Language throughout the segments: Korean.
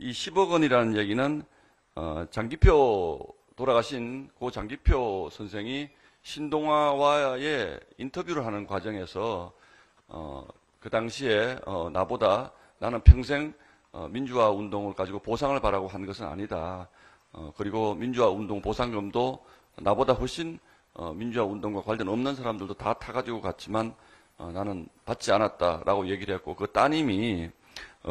이 10억 원이라는 얘기는 돌아가신 고 장기표 선생이 신동아와의 인터뷰를 하는 과정에서 그 당시에 나보다 나는 평생 민주화 운동을 가지고 보상을 바라고 한 것은 아니다. 그리고 민주화 운동 보상금도 나보다 훨씬 민주화 운동과 관련 없는 사람들도 다 타가지고 갔지만 나는 받지 않았다라고 얘기를 했고, 그 따님이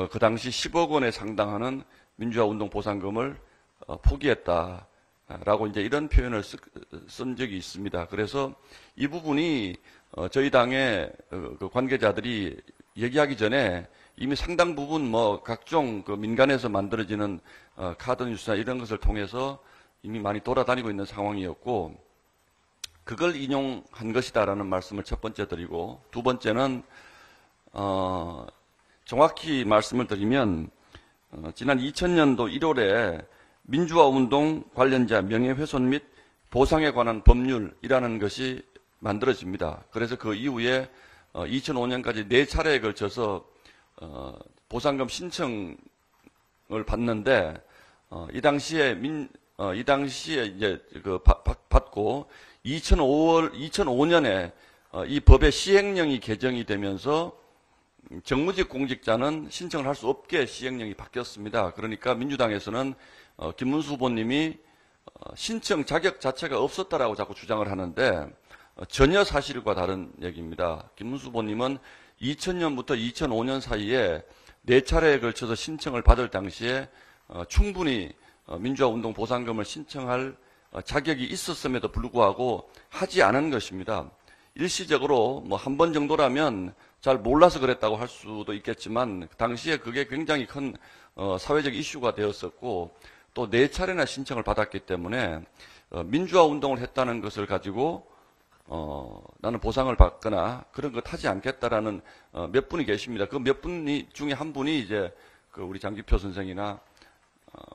그 당시 10억 원에 상당하는 민주화 운동 보상금을 포기했다라고 이제 이런 표현을 쓴 적이 있습니다. 그래서 이 부분이 저희 당의 그 관계자들이 얘기하기 전에 이미 상당 부분 뭐 각종 그 민간에서 만들어지는 카드뉴스나 이런 것을 통해서 이미 많이 돌아다니고 있는 상황이었고, 그걸 인용한 것이다라는 말씀을 첫 번째 드리고, 두 번째는 정확히 말씀을 드리면 지난 2000년도 1월에 민주화 운동 관련자 명예훼손 및 보상에 관한 법률이라는 것이 만들어집니다. 그래서 그 이후에 2005년까지 4차례에 걸쳐서 보상금 신청을 받는데, 이 당시에 이제 받고 2005년에 이 법의 시행령이 개정이 되면서 정무직 공직자는 신청을 할 수 없게 시행령이 바뀌었습니다. 그러니까 민주당에서는 김문수 후보님이 신청 자격 자체가 없었다라고 자꾸 주장을 하는데 전혀 사실과 다른 얘기입니다. 김문수 후보님은 2000년부터 2005년 사이에 4차례에 걸쳐서 신청을 받을 당시에 충분히 민주화 운동 보상금을 신청할 자격이 있었음에도 불구하고 하지 않은 것입니다. 일시적으로 뭐 한 번 정도라면 잘 몰라서 그랬다고 할 수도 있겠지만 당시에 그게 굉장히 큰 사회적 이슈가 되었었고, 또 4차례나 신청을 받았기 때문에 민주화 운동을 했다는 것을 가지고 나는 보상을 받거나 그런 것 하지 않겠다라는 몇 분이 계십니다. 그 몇 분 중에 한 분이 이제 그 우리 장기표 선생이나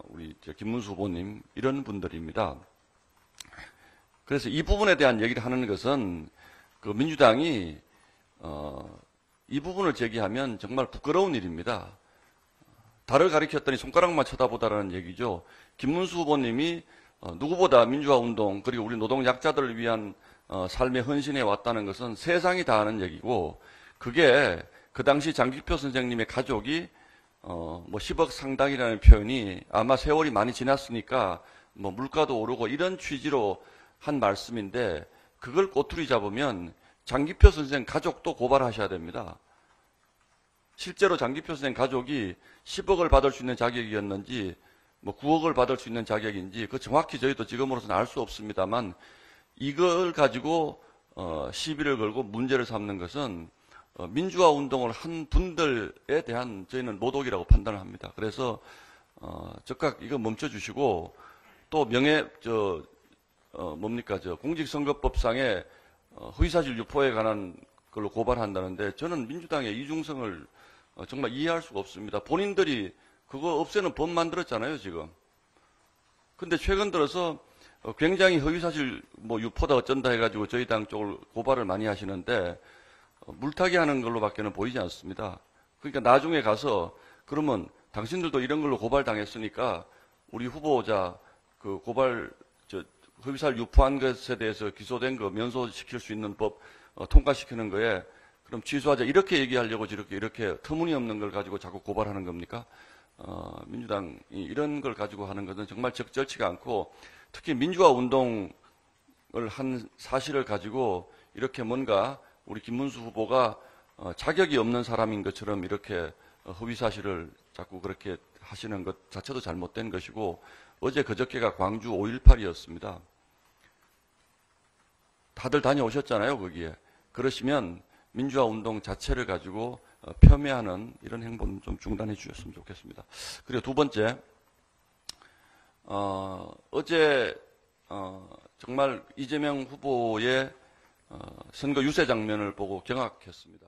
우리 김문수 후보님 이런 분들입니다. 그래서 이 부분에 대한 얘기를 하는 것은 그 민주당이 이 부분을 제기하면 정말 부끄러운 일입니다. 달을 가리켰더니 손가락만 쳐다보다라는 얘기죠. 김문수 후보님이 누구보다 민주화 운동 그리고 우리 노동약자들을 위한 삶에 헌신해 왔다는 것은 세상이 다 아는 얘기고, 그게 그 당시 장기표 선생님의 가족이 뭐 10억 상당이라는 표현이 아마 세월이 많이 지났으니까 뭐 물가도 오르고 이런 취지로 한 말씀인데, 그걸 꼬투리 잡으면 장기표 선생 가족도 고발하셔야 됩니다. 실제로 장기표 선생 가족이 10억을 받을 수 있는 자격이었는지 뭐 9억을 받을 수 있는 자격인지 그 정확히 저희도 지금으로서는 알 수 없습니다만, 이걸 가지고 시비를 걸고 문제를 삼는 것은 민주화 운동을 한 분들에 대한 저희는 모독이라고 판단을 합니다. 그래서 즉각 이거 멈춰주시고, 또 공직선거법상에 허위사실 유포에 관한 걸로 고발한다는데, 저는 민주당의 이중성을 정말 이해할 수가 없습니다. 본인들이 그거 없애는 법 만들었잖아요, 지금. 근데 최근 들어서 굉장히 허위사실 뭐 유포다 어쩐다 해가지고 저희 당 쪽을 고발을 많이 하시는데 물타기 하는 걸로밖에는 보이지 않습니다. 그러니까 나중에 가서 그러면 당신들도 이런 걸로 고발당했으니까 우리 후보자 그 허위사실 유포한 것에 대해서 기소된 거 면소시킬 수 있는 법 통과시키는 거에 그럼 취소하자, 이렇게 얘기하려고 이렇게 터무니없는 걸 가지고 자꾸 고발하는 겁니까? 민주당이 이런 걸 가지고 하는 것은 정말 적절치가 않고, 특히 민주화 운동을 한 사실을 가지고 이렇게 뭔가 우리 김문수 후보가 자격이 없는 사람인 것처럼 이렇게 허위사실을 자꾸 그렇게 하시는 것 자체도 잘못된 것이고, 어제 그저께가 광주 5.18이었습니다. 다들 다녀오셨잖아요, 거기에. 그러시면 민주화 운동 자체를 가지고 폄훼하는 이런 행보는 좀 중단해 주셨으면 좋겠습니다. 그리고 두 번째, 어제 정말 이재명 후보의 선거 유세 장면을 보고 경악했습니다.